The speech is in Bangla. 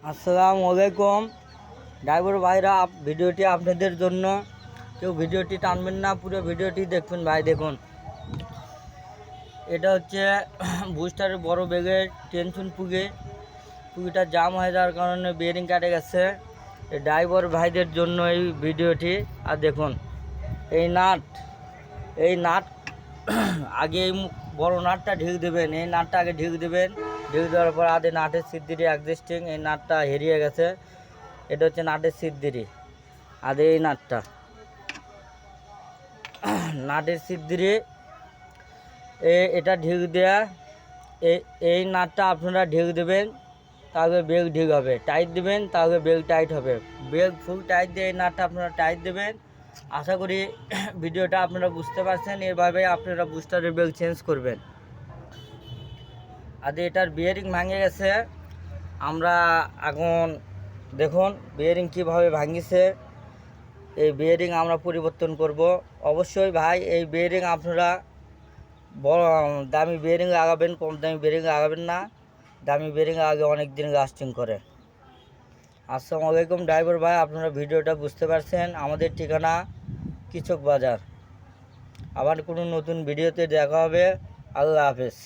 আসসালামু আলাইকুম ড্রাইভার ভাইরা, ভিডিওটি আপনাদের জন্য। কেউ ভিডিওটি টানবেন না, পুরো ভিডিওটি দেখবেন ভাই। দেখুন, এটা হচ্ছে বুস্টারের বড় বেগের টেনশন পুগিটা জাম হয়ে যাওয়ার কারণে বেয়ারিং কাটে গেছে। এই ড্রাইভার ভাইদের জন্য এই ভিডিওটি। আর দেখুন, এই নাট আগে এই বড় নাটটা ঢেকে দেবেন। এই নাটটা আগে ঢেকে দেবেন। ঢেকে দেওয়ার পর আগে নাটের সিদ্ধিরি অ্যাডজাস্টিং, এই নাটটা হেরিয়ে গেছে। এটা হচ্ছে নাটের সিদ্ধিরি। আগে এই নাটের সিদ্ধিরি এটা ঢেকে দেয়া। এই নাটটা আপনারা ঢেকে দেবেন, তাহলে বেগ ঢেক হবে। টাইট দেবেন, তাহলে বেগ টাইট হবে। বেগ ফুল টাইট দিয়ে এই নাটটা আপনারা টাইট দেবেন। আশা করি ভিডিওটা আপনারা বুঝতে পারছেন। এভাবে আপনারা বুস্টারের বেগ চেঞ্জ করবেন। আর এটার বিয়ারিং ভেঙে গেছে। আমরা এখন দেখুন বিয়ারিং কীভাবে ভাঙিছে। এই বিয়ারিং আমরা পরিবর্তন করব। অবশ্যই ভাই, এই বিয়ারিং আপনারা বড় দামি বিয়ারিং লাগাবেন, কম দামি বিয়ারিং লাগাবেন না। দামি বিয়ারিং আগে অনেক দিন লাস্টিং করে। আসসালামু আলাইকুম ড্রাইভার ভাই, আপনারা ভিডিওটা বুঝতে পারছেন। আমাদের ঠিকানা কৃষক বাজার। আবার কোনো নতুন ভিডিওতে দেখা হবে। আল্লাহ হাফেজ।